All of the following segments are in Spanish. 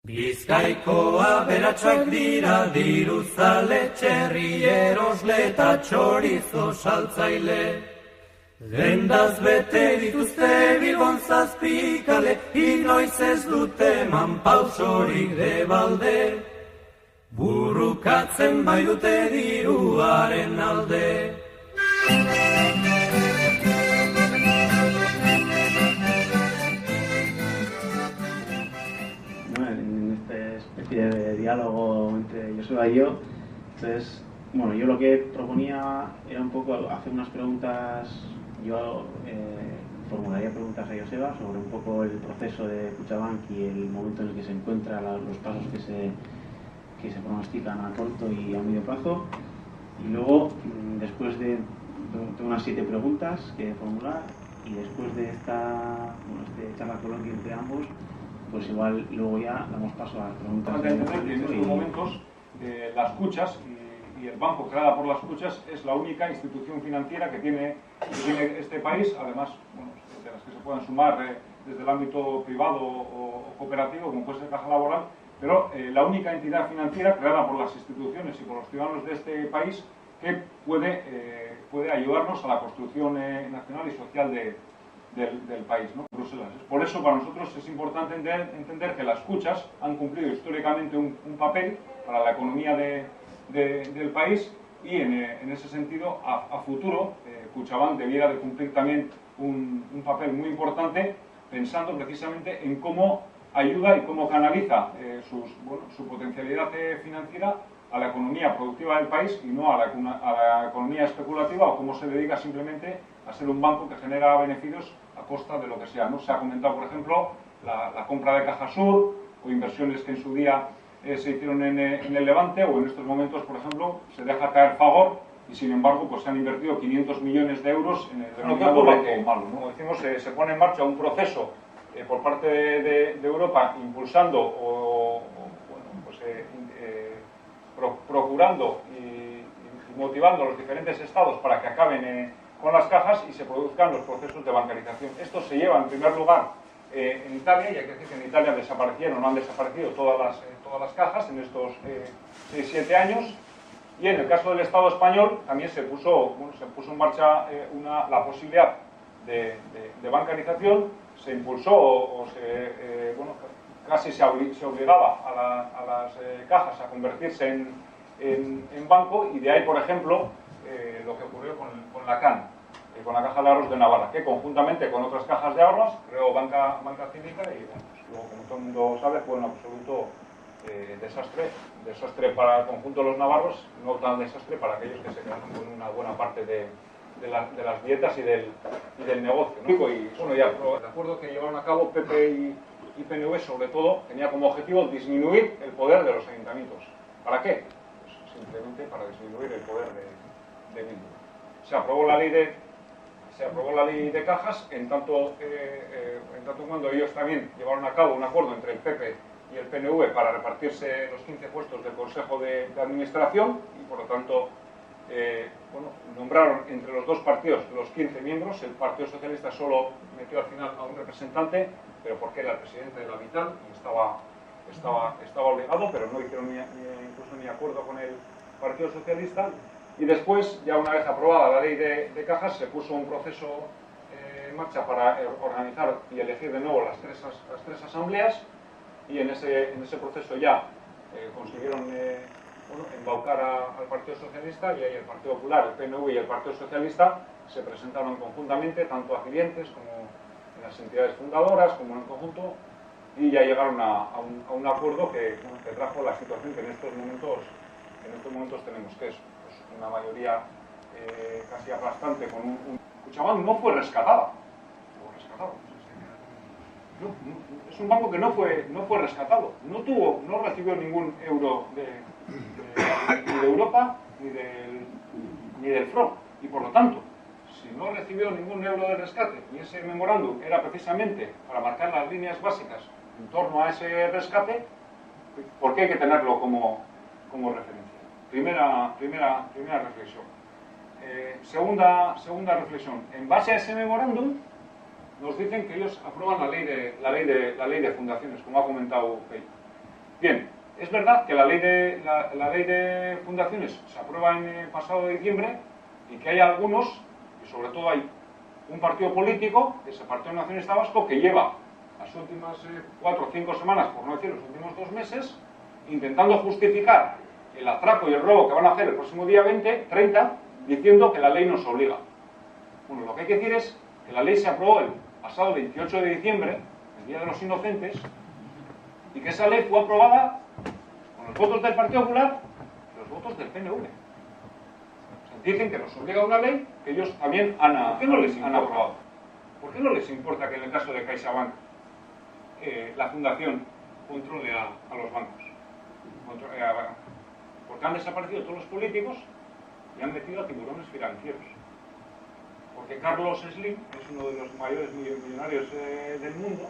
Bizkaiko aberatsak dira diruzale, txerri erosle eta txorizo saltzaile. Dendaz bete dituzte Bilbon zazpikale, inoiz ez dute eman pausorik debalde. Burrukatzen bai dute diruaren alde. De diálogo entre Joseba y yo. Entonces, bueno, yo lo que proponía era un poco hacer unas preguntas. Yo formularía preguntas a Joseba sobre un poco el proceso de Kutxabank y el momento en el que se encuentra, los pasos que se pronostican a corto y a medio plazo. Y luego, después de unas 7 preguntas que formular, y después de esta charla coloquia entre ambos, pues igual luego ya damos paso a las preguntas. Hay que entender que en estos momentos las Kutxas y el banco creado por las Kutxas es la única institución financiera que tiene este país, además, bueno, de las que se puedan sumar desde el ámbito privado o cooperativo, como puede ser Caja Laboral, pero la única entidad financiera creada por las instituciones y por los ciudadanos de este país que puede ayudarnos a la construcción nacional y social del país, ¿no? Bruselas. Por eso para nosotros es importante entender que las Kutxas han cumplido históricamente un papel para la economía del país y en ese sentido a futuro Kutxabank debiera de cumplir también un papel muy importante, pensando precisamente en cómo ayuda y cómo canaliza su potencialidad financiera a la economía productiva del país y no a la economía especulativa, o cómo se dedica simplemente a ser un banco que genera beneficios a costa de lo que sea, ¿no? Se ha comentado, por ejemplo, la compra de Cajasur o inversiones que en su día se hicieron en el Levante, o en estos momentos, por ejemplo, se deja caer Fagor y sin embargo pues se han invertido 500 millones de euros en el denominado banco malo, ¿no? Como decimos, se pone en marcha un proceso por parte de Europa impulsando procurando y motivando a los diferentes estados para que acaben con las cajas y se produzcan los procesos de bancarización. Esto se lleva en primer lugar en Italia, y hay que decir que en Italia desaparecieron, no han desaparecido todas las cajas en estos 6-7 años, y en el caso del Estado español también se puso en marcha la posibilidad de bancarización, se impulsó casi se obligaba a las cajas a convertirse en banco, y de ahí, por ejemplo, lo que ocurrió con la CAN, con la Caja de Ahorros de Navarra, que conjuntamente con otras cajas de ahorros creó banca cívica, y bueno, pues luego, como todo el mundo sabe, fue un absoluto desastre para el conjunto de los navarros, no tan desastre para aquellos que se quedaron con una buena parte de las dietas y del negocio, ¿no? Y bueno, ya, el acuerdo que llevaron a cabo PP y PNV, sobre todo, tenía como objetivo disminuir el poder de los ayuntamientos. ¿Para qué? Pues simplemente para disminuir el poder de Bildu. Se aprobó la ley de cajas, en tanto cuando ellos también llevaron a cabo un acuerdo entre el PP y el PNV para repartirse los 15 puestos del Consejo de Administración, y por lo tanto nombraron entre los dos partidos los 15 miembros. El Partido Socialista solo metió al final a un representante, pero porque era el presidente de la Vital y estaba obligado, pero no hicieron incluso ni acuerdo con el Partido Socialista. Y después, ya una vez aprobada la ley de cajas, se puso un proceso en marcha para organizar y elegir de nuevo las tres asambleas, y en ese proceso ya consiguieron embaucar al Partido Socialista, y ahí el Partido Popular, el PNV y el Partido Socialista se presentaron conjuntamente, tanto a clientes como en las entidades fundadoras, como en el conjunto, y ya llegaron a un acuerdo que trajo la situación que en estos momentos tenemos, que es pues, una mayoría casi aplastante con un Kutxabank no fue rescatado. Es un banco que no fue rescatado, no recibió ningún euro ni de Europa ni del FROB, y por lo tanto, si no recibió ningún euro de rescate, y ese memorándum era precisamente para marcar las líneas básicas en torno a ese rescate, ¿por qué hay que tenerlo como referencia? Primera reflexión. Segunda reflexión. En base a ese memorándum, nos dicen que ellos aprueban la ley de fundaciones, como ha comentado Pei. Bien, es verdad que la ley de fundaciones se aprueba en el pasado diciembre y que hay algunos, y sobre todo hay un partido político, que es el Partido Nacionalista Vasco, que lleva las últimas 4 o 5 semanas, por no decir los últimos 2 meses, intentando justificar el atraco y el robo que van a hacer el próximo día 30, diciendo que la ley nos obliga. Bueno, lo que hay que decir es que la ley se aprobó el pasado 28 de diciembre, el Día de los Inocentes, y que esa ley fue aprobada con los votos del Partido Popular y los votos del PNV. O sea, dicen que nos obliga una ley que ellos también han aprobado. ¿Por qué no les importa que en el caso de CaixaBank la fundación controle a los bancos? Porque han desaparecido todos los políticos y han metido a tiburones financieros. Porque Carlos Slim es uno de los mayores millonarios del mundo,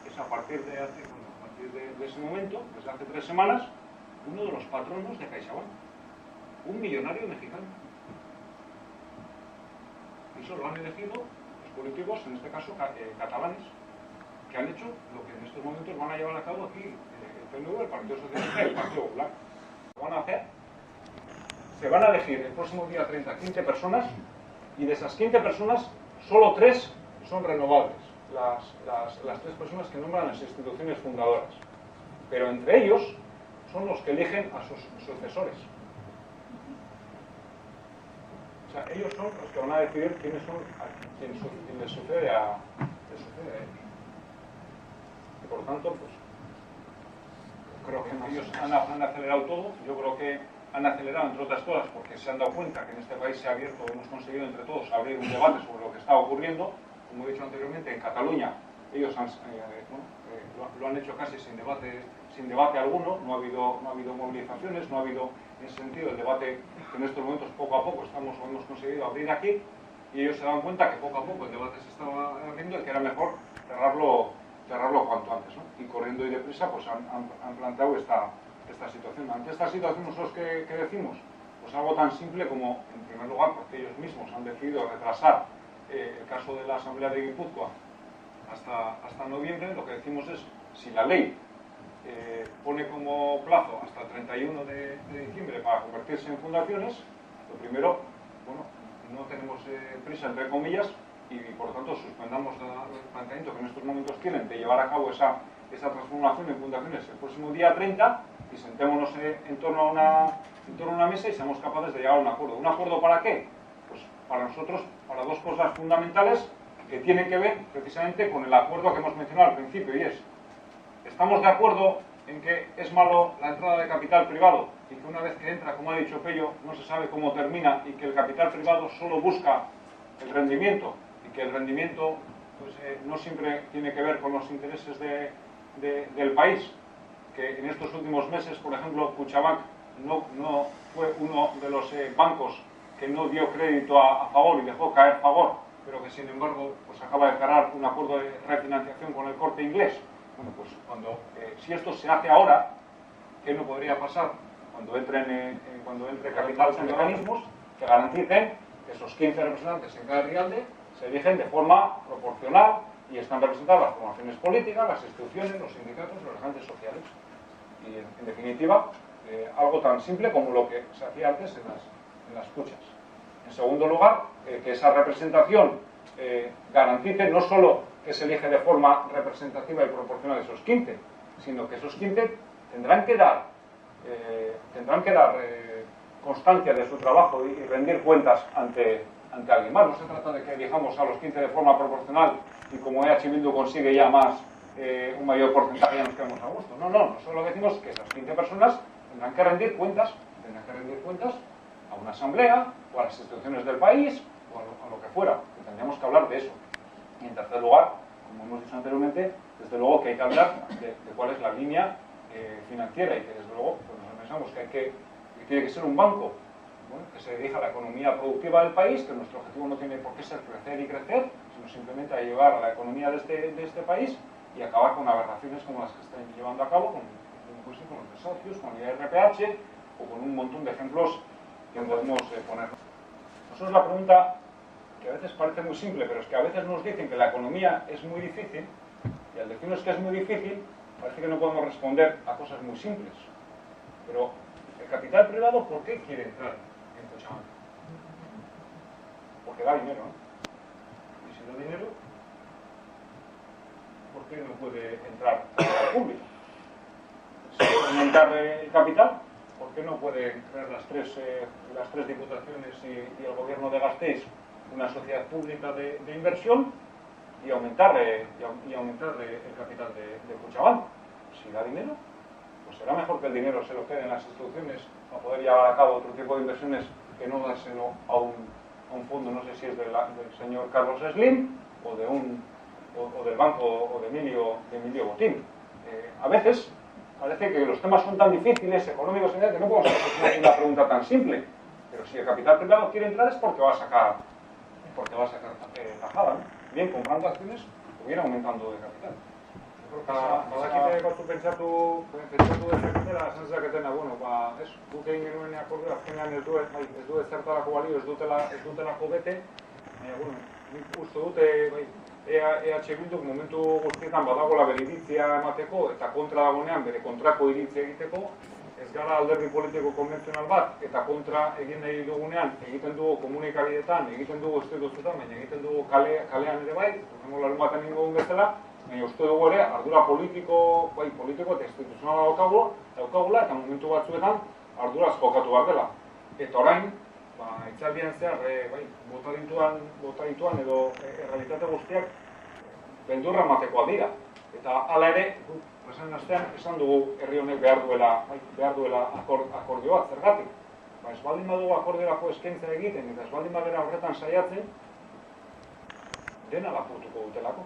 es a partir de ese momento, desde hace 3 semanas, uno de los patronos de CaixaBank, un millonario mexicano. Y eso lo han elegido los políticos, en este caso catalanes, que han hecho lo que en estos momentos van a llevar a cabo aquí el PNV, el Partido Socialista y el Partido Popular. Lo van a hacer, se van a elegir el próximo día 30 15 personas, y de esas 15 personas, solo 3 son renovables, las 3 personas que nombran las instituciones fundadoras. Pero entre ellos son los que eligen a sus sucesores. O sea, ellos son los que van a decidir quién les sucede a ellos. Y por tanto, pues, creo que ellos han acelerado todo. Yo creo que han acelerado, entre otras cosas, porque se han dado cuenta que en este país se ha abierto, hemos conseguido entre todos abrir un debate sobre lo que está ocurriendo. Como he dicho anteriormente, en Cataluña ellos lo han hecho casi sin debate alguno, no ha habido movilizaciones, no ha habido en ese sentido el debate que en estos momentos poco a poco hemos conseguido abrir aquí, y ellos se dan cuenta que poco a poco el debate se estaba abriendo y que era mejor cerrarlo cuanto antes, ¿no? Y corriendo y deprisa pues han planteado esta situación. Ante esta situación, nosotros ¿qué decimos? Pues algo tan simple como, en primer lugar, porque ellos mismos han decidido retrasar el caso de la Asamblea de Guipúzcoa hasta noviembre. Lo que decimos es, si la ley pone como plazo hasta el 31 de diciembre para convertirse en fundaciones, lo primero, bueno, no tenemos prisa, entre comillas, y por lo tanto suspendamos el planteamiento que en estos momentos tienen de llevar a cabo esa transformación en fundaciones el próximo día 30, y sentémonos en torno a una mesa y seamos capaces de llegar a un acuerdo. ¿Un acuerdo para qué? Pues para nosotros, para 2 cosas fundamentales que tienen que ver precisamente con el acuerdo que hemos mencionado al principio, y es: ¿estamos de acuerdo en que es malo la entrada de capital privado y que una vez que entra, como ha dicho Pello, no se sabe cómo termina, y que el capital privado solo busca el rendimiento, y que el rendimiento pues, no siempre tiene que ver con los intereses del país? Que en estos últimos meses, por ejemplo, Kutxabank no fue uno de los bancos que no dio crédito a favor y dejó caer Fagor, pero que sin embargo pues acaba de cerrar un acuerdo de refinanciación con el Corte Inglés. Bueno, pues si esto se hace ahora, ¿qué no podría pasar cuando entre capital en mecanismos que garanticen que esos 15 representantes en cada Rialde se eligen de forma proporcional y están representadas las formaciones políticas, las instituciones, los sindicatos, los agentes sociales? Y en definitiva, algo tan simple como lo que se hacía antes en las cuchas. En segundo lugar, que esa representación garantice no solo que se elige de forma representativa y proporcional esos 15, sino que esos 15 tendrán que dar constancia de su trabajo y rendir cuentas ante alguien más. No se trata de que elijamos a los 15 de forma proporcional y como EH Bildu consigue ya un mayor porcentaje, ya nos quedamos a gusto. No, solo decimos que esas 15 personas tendrán que rendir cuentas a una asamblea o a las instituciones del país o a lo que fuera, que tendríamos que hablar de eso. Y en tercer lugar, como hemos dicho anteriormente, desde luego que hay que hablar de cuál es la línea financiera, y que desde luego pues nos pensamos que tiene que ser un banco, bueno, que se dirija a la economía productiva del país, que nuestro objetivo no tiene por qué ser crecer y crecer, sino simplemente a llevar a la economía de este país y acabar con aberraciones como las que están llevando a cabo con los desahucios, con el IRPH o con un montón de ejemplos que podemos poner. Nosotros la pregunta, que a veces parece muy simple, pero es que a veces nos dicen que la economía es muy difícil, y al decirnos que es muy difícil, parece que no podemos responder a cosas muy simples. Pero el capital privado, ¿por qué quiere entrar en Cochabamba? Porque da dinero, ¿no? Y si da dinero, ¿por qué no puede entrar a la pública? Si quiere aumentar el capital, ¿por qué no puede crear las tres diputaciones y el gobierno de Gasteiz una sociedad pública de inversión y aumentar el capital de Cochabamba? Si da dinero, pues será mejor que el dinero se lo quede en las instituciones para poder llevar a cabo otro tipo de inversiones que no dárselo a un fondo, no sé si es del señor Carlos Slim o del banco o de Emilio Botín. A veces parece que los temas son tan difíciles, económicos, que no podemos hacer una pregunta tan simple. Pero si el capital privado quiere entrar es porque va a sacar tajada, ¿no? Bien comprando acciones o bien aumentando de capital. Badakite batzu pentsatu dezaketela, esan dezaketena, bueno, ez, guk egin genuen akordioa, azkenean ez du ezertarako balio, ez dutelako bete, baina, bueno, nik uste dute, EH Bilduk momentu guztietan badagoela bere iritzia emateko eta kontra dagoenean bere kontrako iritzia egiteko, ez gara alderdi politiko konbentzional bat eta kontra egin nahi dugunean egiten dugu komunikabideetan, egiten dugu institutuetan, baina egiten dugu kalean ere bai, urrengo larun baten ingo bezala, baina uste dugu ere ardura politiko eta instituzionala daukagula eta momentu batzuetan arduraz jokatu behar dela. Eta orain, itzaldian zehar, bota dituan edo errealitate guztiak beldurra ematekoa dira. Eta hala ere, pasaden astean esan dugu herri honek behar duela akordio bat, zergatik. Ez baldin badugu akordiorako eskaintza egiten eta ez baldin badera horretan saiatzen, dena lapurtuko dutelako.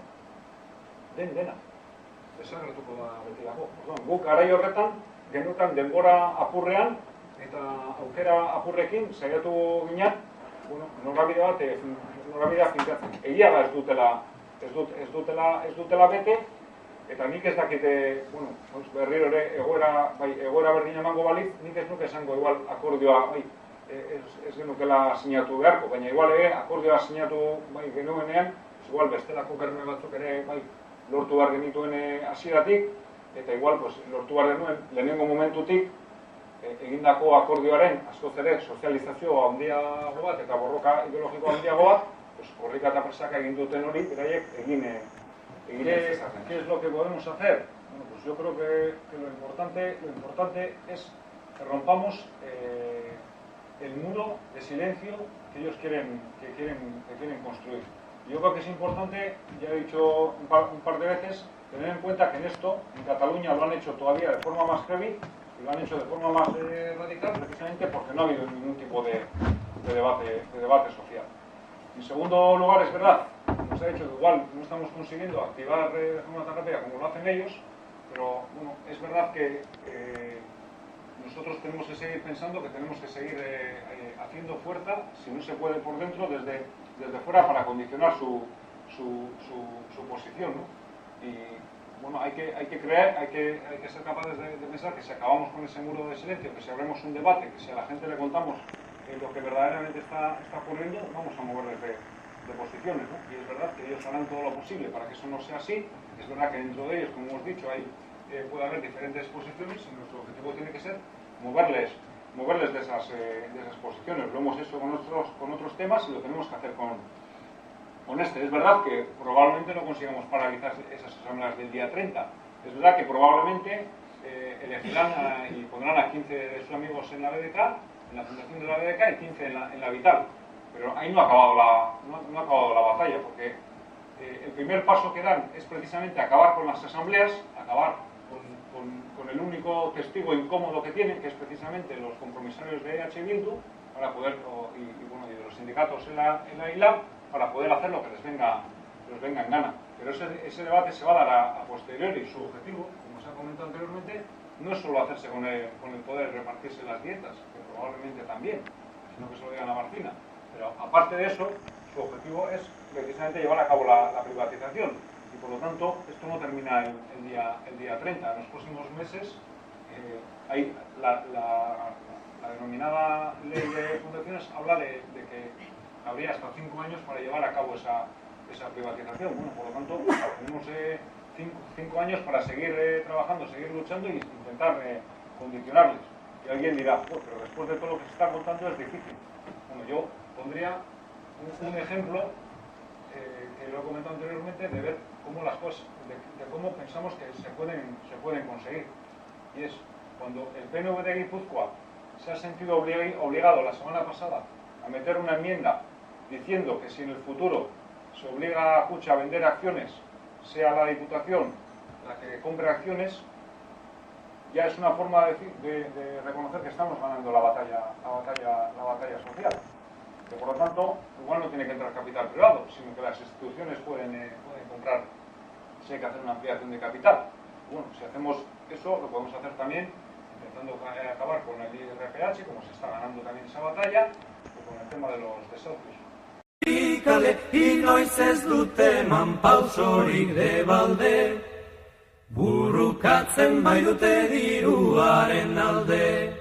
Dena. Desagertuko da betilako. Guk garai horretan, genukan denbora apurrean eta aukera apurrekin saiatu ginen, norabidea finkatzen. Egia da ez dutela bete, eta nik ez dakite, berriro ere egoera berdin emango balitz, nik ez nuke esango igual akordioa, ez genukela sinatu beharko, baina igual ere akordioa sinatu genuenean, igual bestelako berme batzuk ere lortu behar genituen hasieratik, eta igual lortu behar genuen lehenengo momentutik egindako akordioaren askoz ere sozializazio handiago bat eta borroka ideologiko handiago bat, korrika eta presaka egin duten hori, beraiek egin ezazen. ¿Qué es lo que podemos hacer? Bueno, pues yo creo que lo importante es que rompamos el muro de silencio que ellos quieren construir. Yo creo que es importante, ya he dicho un par de veces, tener en cuenta que en esto, en Cataluña lo han hecho todavía de forma más heavy y lo han hecho de forma más radical, precisamente porque no ha habido ningún tipo de debate social. En segundo lugar, es verdad, nos ha dicho que igual no estamos consiguiendo activar de forma tan rápida como lo hacen ellos, pero bueno, es verdad que nosotros tenemos que seguir pensando que tenemos que seguir haciendo fuerza, si no se puede por dentro, desde fuera para condicionar su posición, ¿no? Y bueno, hay que creer, hay que ser capaces de pensar que si acabamos con ese muro de silencio, que si abrimos un debate, que si a la gente le contamos lo que verdaderamente está ocurriendo, vamos a moverles de posiciones, ¿no? Y es verdad que ellos harán todo lo posible para que eso no sea así. Es verdad que dentro de ellos, como hemos dicho, puede haber diferentes posiciones y nuestro objetivo tiene que ser moverles de esas posiciones. Lo hemos hecho con otros temas y lo tenemos que hacer con este. Es verdad que probablemente no consigamos paralizar esas asambleas del día 30. Es verdad que probablemente elegirán y pondrán a 15 de sus amigos en la BDK, en la fundación de la BDK, y 15 en la Vital. Pero ahí no ha acabado la batalla, porque el primer paso que dan es precisamente acabar con las asambleas, acabar con el único testigo incómodo que tienen, que es precisamente los compromisarios de EH Bildu, para poder, y de los sindicatos en la ILAB, para poder hacer lo que les venga en gana. Pero ese debate se va a dar a posteriori. Su objetivo, como se ha comentado anteriormente, no es solo hacerse con el poder repartirse las dietas, que probablemente también, sino que se lo digan a Martina. Pero aparte de eso, su objetivo es precisamente llevar a cabo la privatización. Y por lo tanto, esto no termina el día 30. En los próximos meses, la denominada ley de fundaciones habla de que habría hasta 5 años para llevar a cabo esa privatización. Bueno, por lo tanto, tenemos cinco años para seguir trabajando, seguir luchando y intentar condicionarles. Y alguien dirá, pues, pero después de todo lo que se está contando es difícil. Bueno, yo pondría un ejemplo que lo he comentado anteriormente, de ver cómo las cosas, de cómo pensamos que se pueden conseguir. Y es cuando el PNV de Guipúzcoa se ha sentido obligado la semana pasada a meter una enmienda diciendo que si en el futuro se obliga a Kutxa a vender acciones, sea la Diputación la que compre acciones, ya es una forma de reconocer que estamos ganando la batalla social. Que por lo tanto, igual no tiene que entrar capital privado, sino que las instituciones pueden comprar si hay que hacer una ampliación de capital. Bueno, si hacemos eso, lo podemos hacer también intentando acabar con el IRPH, como se está ganando también esa batalla, o con el tema de los desahucios. Ikale, inoiz ez dute eman pausorik debalde, burrukatzen bai dute diruaren alde.